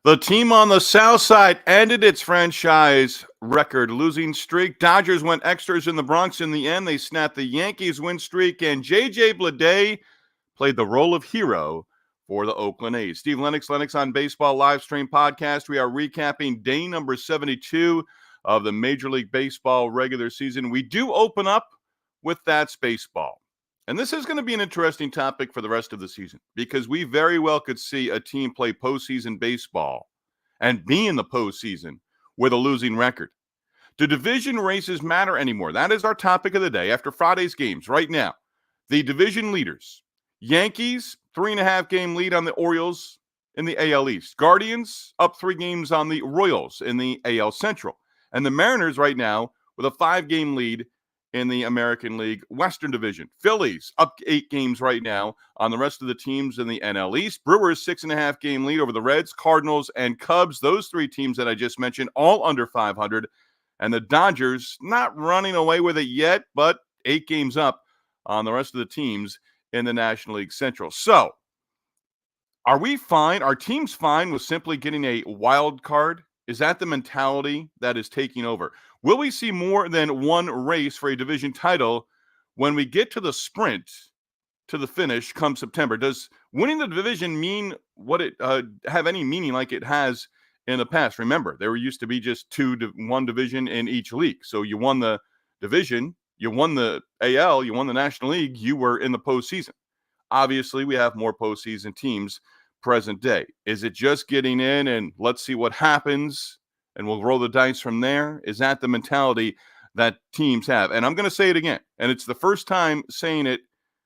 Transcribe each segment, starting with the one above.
The team on the south side ended its franchise record losing streak. Dodgers went extras in the Bronx in the end. They snapped the Yankees win streak, and J.J. Bleday played the role of hero for the Oakland A's. Steve Lennox on Baseball live stream podcast. We are recapping day number 72 of the Major League Baseball regular season. We do open up with That's Baseball. And this is going to be an interesting topic for the rest of the season because we very well could see a team play postseason baseball and be in the postseason with a losing record. Do division races matter anymore? That is our topic of the day after Friday's games. Right now, the division leaders, Yankees, 3.5 game lead on the Orioles in the AL East. Guardians up 3 games on the Royals in the AL Central. And the Mariners right now with a 5-game lead in the American League Western Division. Phillies up 8 games right now on the rest of the teams in the NL East. Brewers 6.5 game lead over the Reds, Cardinals, and Cubs. Those 3 teams that I just mentioned, all under 500. And the Dodgers not running away with it yet, but 8 games up on the rest of the teams in the National League Central. So, are we fine? Are teams fine with simply getting a wild card? Is that the mentality that is taking over? Will we see more than one race for a division title when we get to the sprint to the finish come September? Does winning the division mean what it have any meaning like it has in the past? Remember, there used to be just one division in each league. So you won the division, you won the AL, you won the National League, you were in the postseason. Obviously, we have more postseason teams present day. Is it just getting in and let's see what happens and we'll roll the dice from there? Is that the mentality that teams have? And I'm going to say it again, and it's the first time saying it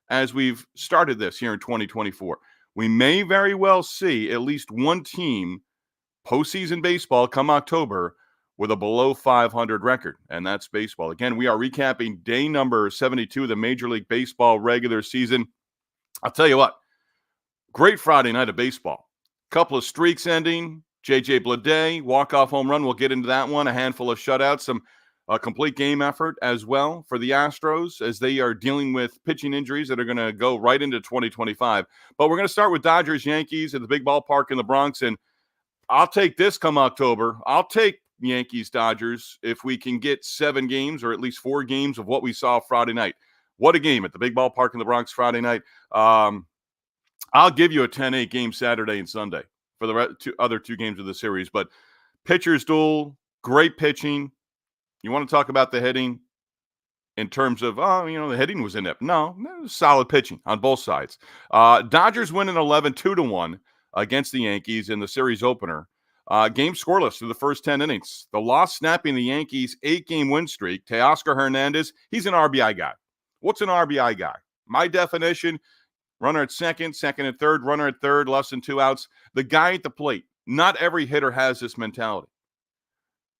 as we've started this here in 2024. We may very well see at least one team postseason baseball come October with a below 500 record, and that's baseball. Again, we are recapping day number 72 of the Major League Baseball regular season. I'll tell you what, great Friday night of baseball. Couple of streaks ending. J.J. Bleday, walk-off home run. We'll get into that one. A handful of shutouts. Some complete game effort as well for the Astros as they are dealing with pitching injuries that are going to go right into 2025. But we're going to start with Dodgers-Yankees at the big ballpark in the Bronx. And I'll take this come October. I'll take Yankees-Dodgers if we can get 7 games or at least 4 games of what we saw Friday night. What a game at the big ballpark in the Bronx Friday night. I'll give you a 10-8 game Saturday and Sunday for the other 2 games of the series. But pitchers duel, great pitching. You want to talk about the hitting in terms of, the hitting was inept. No, it was solid pitching on both sides. Dodgers win in 11, 2-1 against the Yankees in the series opener. Game scoreless through the first 10 innings. The loss snapping the Yankees' 8-game win streak. Teoscar Hernandez, he's an RBI guy. What's an RBI guy? My definition, runner at second and third, runner at third, less than 2 outs. The guy at the plate. Not every hitter has this mentality.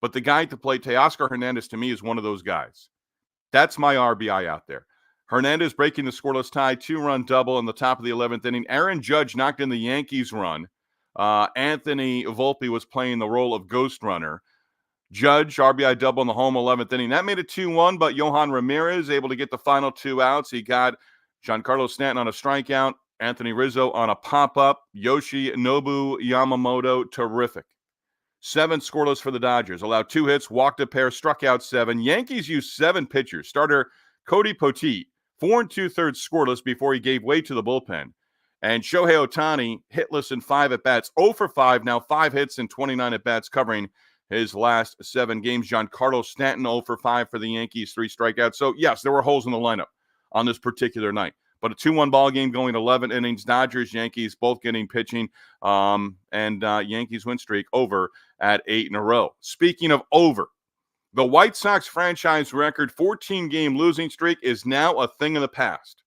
But the guy at the plate, Teoscar Hernandez, to me, is one of those guys. That's my RBI out there. Hernandez breaking the scoreless tie, 2-run double in the top of the 11th inning. Aaron Judge knocked in the Yankees run. Anthony Volpe was playing the role of ghost runner. Judge, RBI double in the home 11th inning. That made it 2-1, but Yohan Ramirez able to get the final 2 outs. He got Giancarlo Stanton on a strikeout, Anthony Rizzo on a pop-up, Yoshinobu Yamamoto, terrific. 7 scoreless for the Dodgers. Allowed 2 hits, walked a pair, struck out 7. Yankees used 7 pitchers. Starter Cody Poteet, 4 2/3 scoreless before he gave way to the bullpen. And Shohei Ohtani, hitless in 5 at-bats. 0 for 5, now 5 hits and 29 at-bats covering his last 7 games. Giancarlo Stanton, 0 for 5 for the Yankees, 3 strikeouts. So, yes, there were holes in the lineup on this particular night. But a 2-1 ball game going 11 innings. Dodgers, Yankees both getting pitching. And Yankees win streak over at 8 in a row. Speaking of over, the White Sox franchise record 14-game losing streak is now a thing of the past.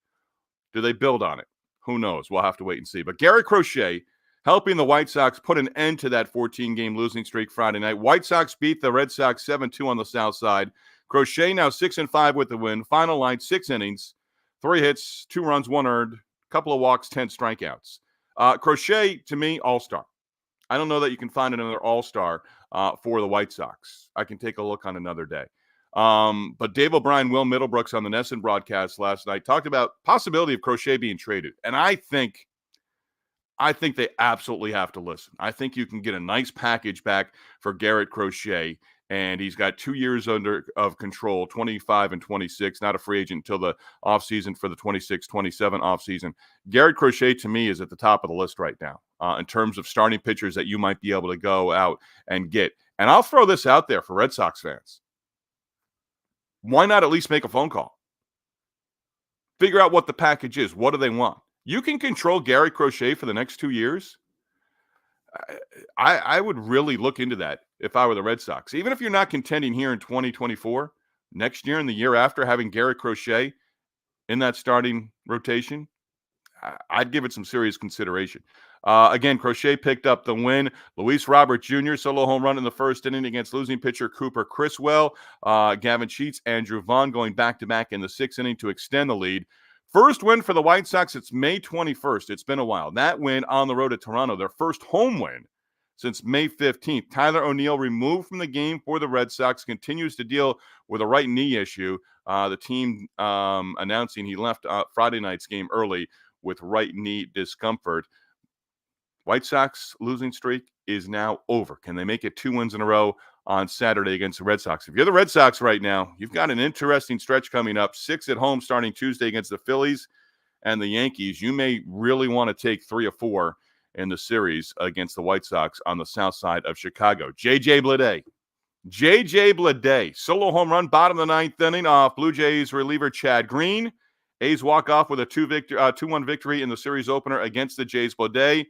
Do they build on it? Who knows? We'll have to wait and see. But Gary Crochet helping the White Sox put an end to that 14-game losing streak Friday night. White Sox beat the Red Sox 7-2 on the south side. Crochet now 6-5 with the win. Final line, 6 innings. 3 hits, 2 runs, 1 earned, couple of walks, 10 strikeouts. Crochet, to me, all-star. I don't know that you can find another all-star for the White Sox. I can take a look on another day. But Dave O'Brien, Will Middlebrooks on the Nesson broadcast last night talked about possibility of Crochet being traded. And I think I think they absolutely have to listen. I think you can get a nice package back for Garrett Crochet, and he's got 2 years of control, 25 and 26, not a free agent until the offseason for the 26-27 offseason. Garrett Crochet, to me, is at the top of the list right now in terms of starting pitchers that you might be able to go out and get. And I'll throw this out there for Red Sox fans. Why not at least make a phone call? Figure out what the package is. What do they want? You can control Garrett Crochet for the next 2 years. I would really look into that if I were the Red Sox. Even if you're not contending here in 2024, next year and the year after, having Garrett Crochet in that starting rotation, I'd give it some serious consideration. Again, Crochet picked up the win. Luis Robert Jr. solo home run in the first inning against losing pitcher Cooper Criswell. Gavin Sheets, Andrew Vaughn going back-to-back in the sixth inning to extend the lead. First win for the White Sox. It's May 21st. It's been a while. That win on the road at Toronto, their first home win since May 15th. Tyler O'Neill removed from the game for the Red Sox, continues to deal with a right knee issue. The team announcing he left Friday night's game early with right knee discomfort. White Sox losing streak is now over. Can they make it 2 wins in a row on Saturday against the Red Sox? If you're the Red Sox right now, you've got an interesting stretch coming up. 6 at home starting Tuesday against the Phillies and the Yankees. You may really want to take 3 or 4 in the series against the White Sox on the south side of Chicago. J.J. Bleday, solo home run, bottom of the ninth inning off Blue Jays reliever Chad Green. A's walk off with a 2-1 victory in the series opener against the Jays. Bleday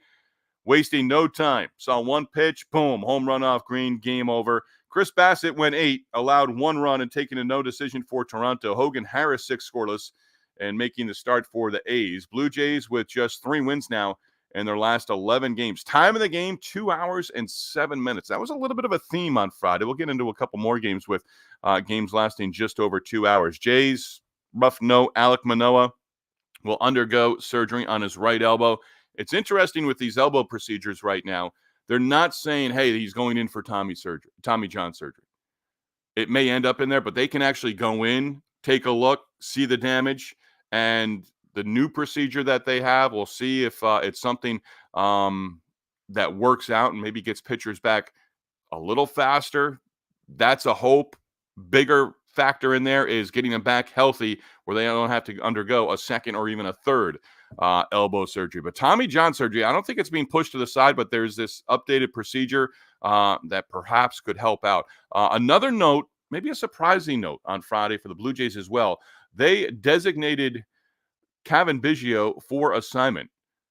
wasting no time. Saw one pitch, boom, home run off Green, game over. Chris Bassett went 8, allowed 1 run and taking a no decision for Toronto. Hogan Harris 6 scoreless and making the start for the A's. Blue Jays with just 3 wins now in their last 11 games. Time of the game, 2 hours and 7 minutes. That was a little bit of a theme on Friday. We'll get into a couple more games with games lasting just over 2 hours. Jays, rough note, Alek Manoah will undergo surgery on his right elbow. It's interesting with these elbow procedures right now. They're not saying, hey, he's going in for Tommy John surgery. It may end up in there, but they can actually go in, take a look, see the damage, and the new procedure that they have, we'll see if it's something that works out and maybe gets pitchers back a little faster. That's a hope. Bigger factor in there is getting them back healthy where they don't have to undergo a second or even a third elbow surgery. But Tommy John surgery, I don't think it's being pushed to the side, but there's this updated procedure that perhaps could help out. Another note, maybe a surprising note on Friday for the Blue Jays as well. They designated Kevin Biggio for assignment,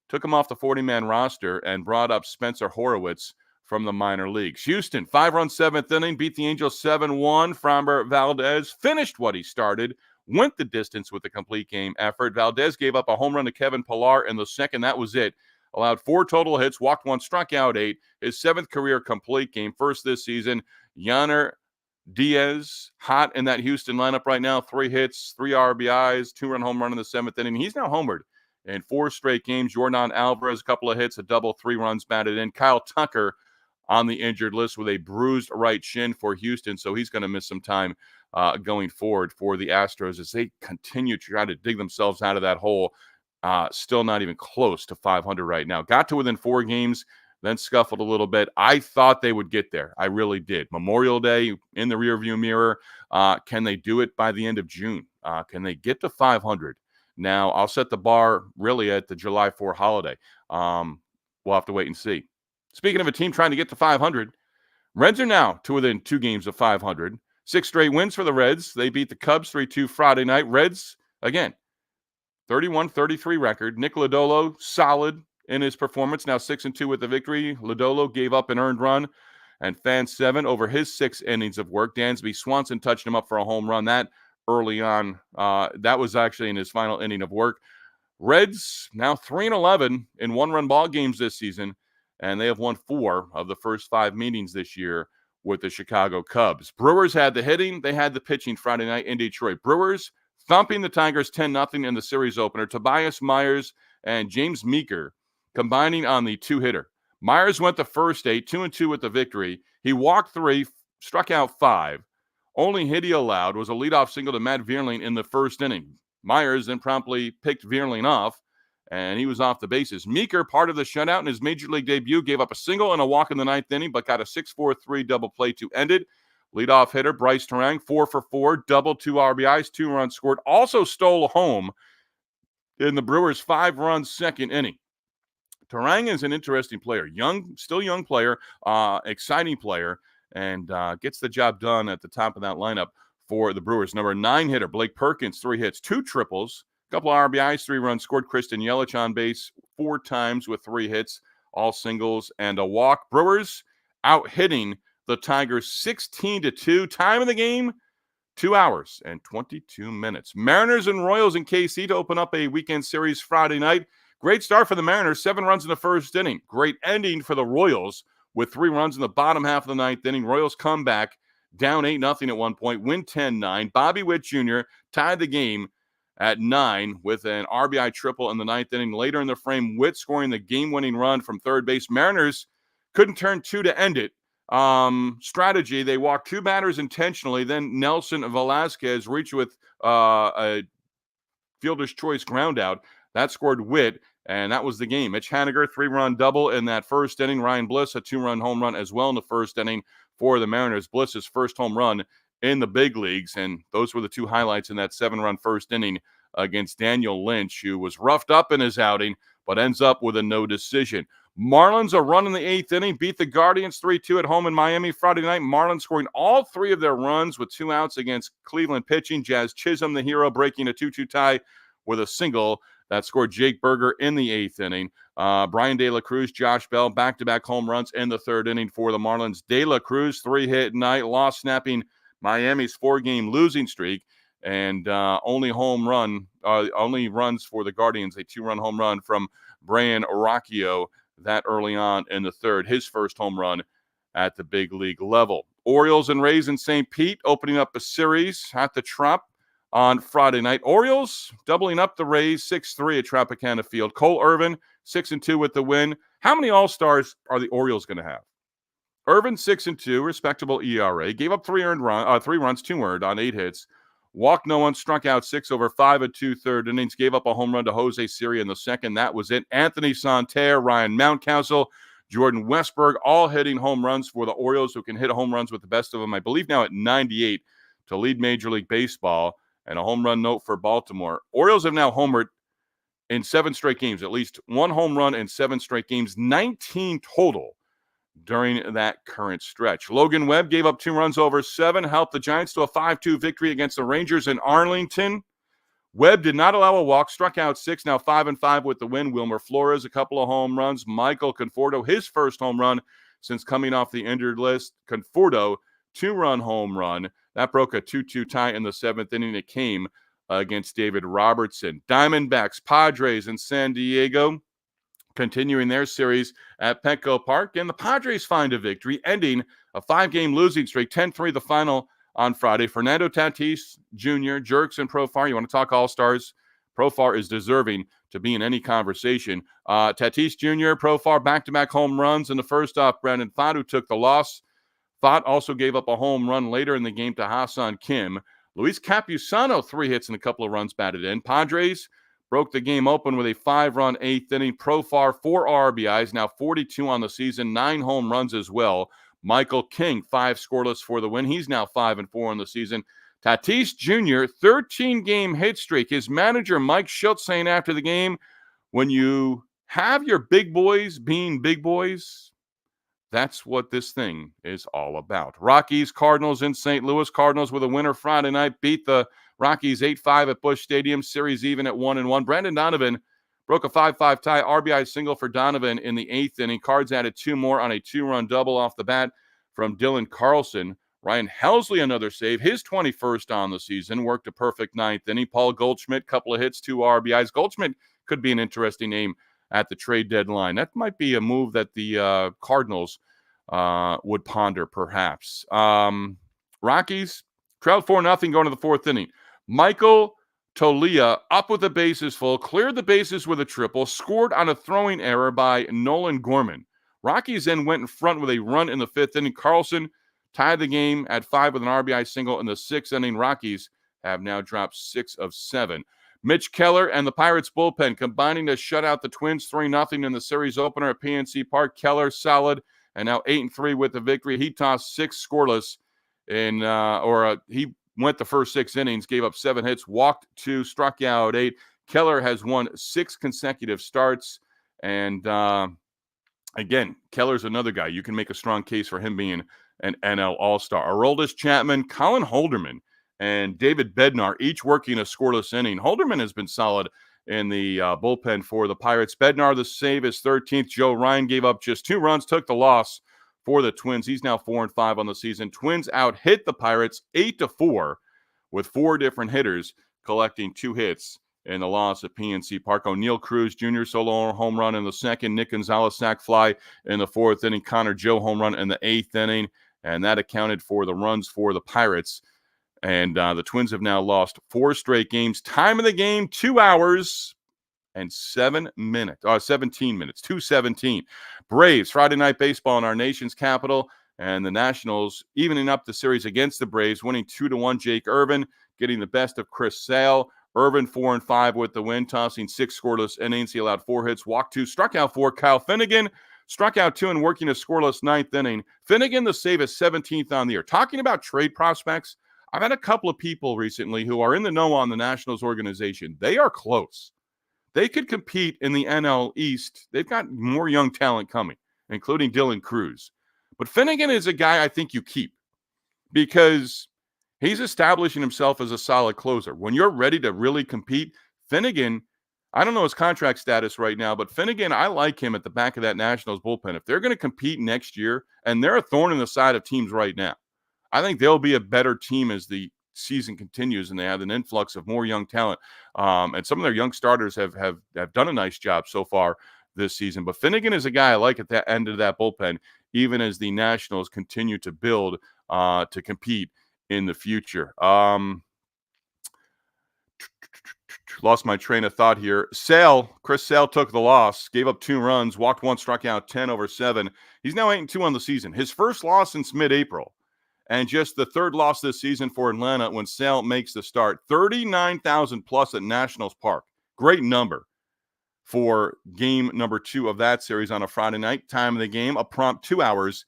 took him off the 40-man roster and brought up Spencer Horowitz from the minor leagues. Houston, 5-run 7th inning, beat the Angels 7-1. Framber Valdez finished what he started, went the distance with a complete game effort. Valdez gave up a home run to Kevin Pillar in the second. That was it. Allowed 4 total hits, walked 1, struck out 8. His 7th career complete game, first this season. Yanner Diaz, hot in that Houston lineup right now. 3 hits, 3 RBIs, 2-run home run in the 7th inning. He's now homered in 4 straight games. Jordan Alvarez, a couple of hits, a double, 3 runs batted in. Kyle Tucker on the injured list with a bruised right shin for Houston, so he's going to miss some time going forward for the Astros as they continue to try to dig themselves out of that hole. Still not even close to 500 right now. Got to within 4 games, then scuffled a little bit. I thought they would get there. I really did. Memorial Day in the rearview mirror. Can they do it by the end of June? Can they get to 500? Now, I'll set the bar really at the July 4 holiday. We'll have to wait and see. Speaking of a team trying to get to 500, Reds are now to within 2 games of 500. 6 straight wins for the Reds. They beat the Cubs 3-2 Friday night. Reds, again, 31-33 record. Nick Lodolo, solid in his performance, now 6-2 with the victory. Lodolo gave up an earned run and fan 7 over his 6 innings of work. Dansby Swanson touched him up for a home run that early on. That was actually in his final inning of work. Reds now 3-11 in 1-run ball games this season, and they have won 4 of the first 5 meetings this year with the Chicago Cubs. Brewers had the hitting. They had the pitching Friday night in Detroit. Brewers thumping the Tigers 10-0 in the series opener. Tobias Myers and James Meeker combining on the 2-hitter. Myers went the first 8, 2-2 with the victory. He walked 3, struck out 5. Only hit he allowed was a leadoff single to Matt Vierling in the first inning. Myers then promptly picked Vierling off and he was off the bases. Meeker, part of the shutout in his major league debut, gave up a single and a walk in the ninth inning, but got a 6-4-3 double play to end it. Leadoff hitter Bryce Terang, 4 for 4, double, 2 RBIs, 2 runs scored. Also stole home in the Brewers' 5-run second inning. Terang is an interesting player, still young player, exciting player, and gets the job done at the top of that lineup for the Brewers. Number 9 hitter Blake Perkins, 3 hits, 2 triples, a couple of RBIs, 3 runs scored. Kristen Yelich on base 4 times with 3 hits, all singles and a walk. Brewers out hitting the Tigers 16-2. Time of the game, 2 hours and 22 minutes. Mariners and Royals in KC to open up a weekend series Friday night. Great start for the Mariners, 7 runs in the first inning. Great ending for the Royals with 3 runs in the bottom half of the ninth inning. Royals come back down 8-0 at one point, win 10-9. Bobby Witt Jr. tied the game at 9 with an RBI triple in the ninth inning. Later in the frame, Witt scoring the game-winning run from third base. Mariners couldn't turn 2 to end it. Strategy, they walked 2 batters intentionally. Then Nelson Velasquez reached with a fielder's choice ground out. That scored Witt, and that was the game. Mitch Haniger, 3-run double in that first inning. Ryan Bliss, a 2-run home run as well in the first inning for the Mariners. Bliss's first home run in the big leagues, and those were the 2 highlights in that 7-run first inning against Daniel Lynch, who was roughed up in his outing, but ends up with a no decision. Marlins a run in the 8th inning, beat the Guardians 3-2 at home in Miami Friday night. Marlins scoring all 3 of their runs with 2 outs against Cleveland pitching. Jazz Chisholm, the hero, breaking a 2-2 tie with a single that scored Jake Berger in the 8th inning. Brian De La Cruz, Josh Bell, back-to-back home runs in the 3rd inning for the Marlins. De La Cruz, 3-hit night, loss snapping Miami's 4-game losing streak, and only runs for the Guardians, a 2-run home run from Brian Aracchio that early on in the 3rd, his first home run at the big league level. Orioles and Rays in St. Pete opening up a series at the Trop on Friday night. Orioles doubling up the Rays 6-3 at Tropicana Field. Cole Irvin 6-2 with the win. How many All-Stars are the Orioles going to have? Irvin 6-2, respectable ERA. Gave up 3 runs, 2 earned on 8 hits. Walked no one, struck out 6 over 5 2/3 innings. Gave up a home run to Jose Siri in the 2nd. That was it. Anthony Santerre, Ryan Mountcastle, Jordan Westberg, all hitting home runs for the Orioles, who can hit home runs with the best of them, I believe now at 98 to lead Major League Baseball. And a home run note for Baltimore. Orioles have now homered in 7 straight games, at least 1 home run in 7 straight games, 19 total during that current stretch. Logan Webb gave up 2 runs over 7, helped the Giants to a 5-2 victory against the Rangers in Arlington. Webb did not allow a walk, struck out 6, now 5-5 with the win. Wilmer Flores, a couple of home runs. Michael Conforto, his first home run since coming off the injured list. Conforto, 2-run home run. That broke a 2-2 tie in the 7th inning. It came against David Robertson. Diamondbacks, Padres in San Diego, continuing their series at Petco Park. And the Padres find a victory, ending a 5-game losing streak, 10-3 the final on Friday. Fernando Tatis Jr., Jerks, and Profar. You want to talk All-Stars? Profar is deserving to be in any conversation. Tatis Jr., Profar, back-to-back home runs in the first off. Brandon Pfaadt, who took the loss. Pfaadt also gave up a home run later in the game to Hassan Kim. Luis Campusano, 3 hits and a couple of runs batted in. Padres broke the game open with a 5-run 8th inning. Profar, 4 RBIs, now 42 on the season, 9 home runs as well. Michael King, 5 scoreless for the win. He's now 5-4 on the season. Tatis Jr., 13-game hit streak. His manager, Mike Schultz, saying after the game, when you have your big boys being big boys, that's what this thing is all about. Rockies, Cardinals in St. Louis. Cardinals with a winner Friday night. Beat the Rockies 8-5 at Busch Stadium. Series even at 1-1. Brandon Donovan broke a 5-5 tie. RBI single for Donovan in the 8th inning. Cards added 2 more on a 2-run double off the bat from Dylan Carlson. Ryan Helsley, another save. His 21st on the season. Worked a perfect 9th inning. Paul Goldschmidt, couple of hits, 2 RBIs. Goldschmidt could be an interesting name at the trade deadline. That might be a move that the Cardinals would ponder, perhaps. Rockies trailed 4-0 going to the 4th inning. Michael Tolia up with the bases full, cleared the bases with a triple, scored on a throwing error by Nolan Gorman. Rockies then went in front with a run in the 5th inning. Carlson tied the game at 5 with an RBI single in the 6th inning. Rockies have now dropped 6 of 7. Mitch Keller and the Pirates bullpen combining to shut out the Twins 3-0 in the series opener at PNC Park. Keller solid and now 8-3 with the victory. He tossed 6 scoreless he went the first 6 innings, gave up 7 hits, walked 2, struck out 8. Keller has won 6 consecutive starts. And again, Keller's another guy. You can make a strong case for him being an NL All-Star. Aroldis Chapman, Colin Holderman, and David Bednar each working a scoreless inning. Holderman has been solid in the bullpen for the Pirates. Bednar, the save is 13th. Joe Ryan gave up just 2 runs, took the loss for the Twins. He's now 4-5 on the season. Twins out-hit the Pirates 8-4 with 4 different hitters collecting 2 hits in the loss at PNC Park. O'Neill Cruz Jr. solo home run in the second. Nick Gonzalez sac fly in the 4th inning. Connor Joe home run in the 8th inning. And that accounted for the runs for the Pirates. And the Twins have now lost 4 straight games. Time of the game, 2 hours and 17 minutes, 2:17. Braves, Friday Night Baseball in our nation's capital. And the Nationals evening up the series against the Braves, winning 2-1. Jake Irvin getting the best of Chris Sale. Irvin 4-5 with the win, tossing 6 scoreless innings. He allowed 4 hits, walked 2, struck out 4. Kyle Finnegan struck out 2 and working a scoreless 9th inning. Finnegan, the save, is 17th on the year. Talking about trade prospects, I've had a couple of people recently who are in the know on the Nationals organization. They are close. They could compete in the NL East. They've got more young talent coming, including Dylan Cruz. But Finnegan is a guy I think you keep because he's establishing himself as a solid closer. When you're ready to really compete, Finnegan, I don't know his contract status right now, but Finnegan, I like him at the back of that Nationals bullpen. If they're going to compete next year, and they're a thorn in the side of teams right now, I think they'll be a better team as the season continues and they have an influx of more young talent. And some of their young starters have done a nice job so far this season. But Finnegan is a guy I like at that end of that bullpen, even as the Nationals continue to build to compete in the future. Lost my train of thought here. Chris Sale took the loss, gave up 2 runs, walked 1, struck out 10 over 7. He's now 8-2 on the season. His first loss since mid-April. And just the 3rd loss this season for Atlanta when Sale makes the start. 39,000 plus at Nationals Park. Great number for game number 2 of that series on a Friday night. Time of the game, a prompt 2 hours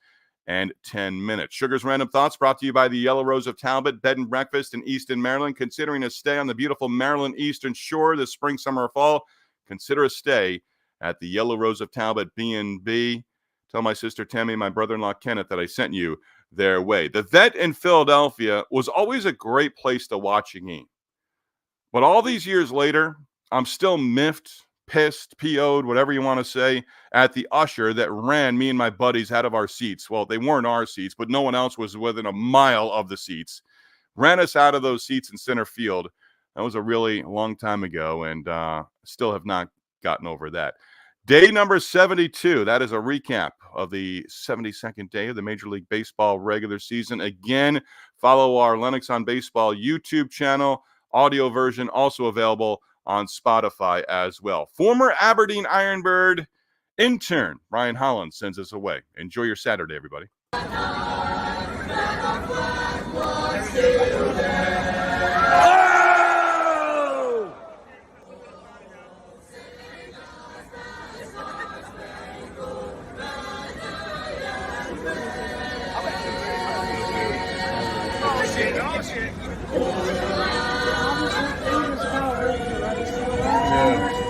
and 10 minutes. Sugar's Random Thoughts brought to you by the Yellow Rose of Talbot, Bed and Breakfast in Easton, Maryland. Considering a stay on the beautiful Maryland Eastern Shore this spring, summer, or fall, consider a stay at the Yellow Rose of Talbot B&B. Tell my sister Tammy and my brother-in-law Kenneth that I sent you their way. The Vet in Philadelphia was always a great place to watch a game. But all these years later, I'm still miffed, pissed, PO'd, whatever you want to say, at the usher that ran me and my buddies out of our seats. Well, they weren't our seats, but no one else was within a mile of the seats. Ran us out of those seats in center field. That was a really long time ago, and still have not gotten over that. Day number 72, that is a recap of the 72nd day of the Major League Baseball regular season. Again, follow our Lennox on Baseball YouTube channel, audio version also available on Spotify as well. Former Aberdeen Ironbird intern Ryan Holland sends us away. Enjoy your Saturday, everybody.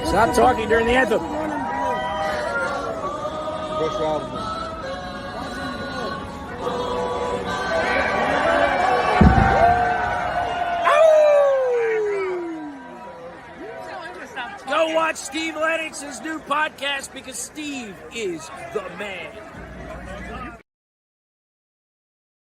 Stop talking during the anthem. Go watch Steve Lennox's new podcast because Steve is the man.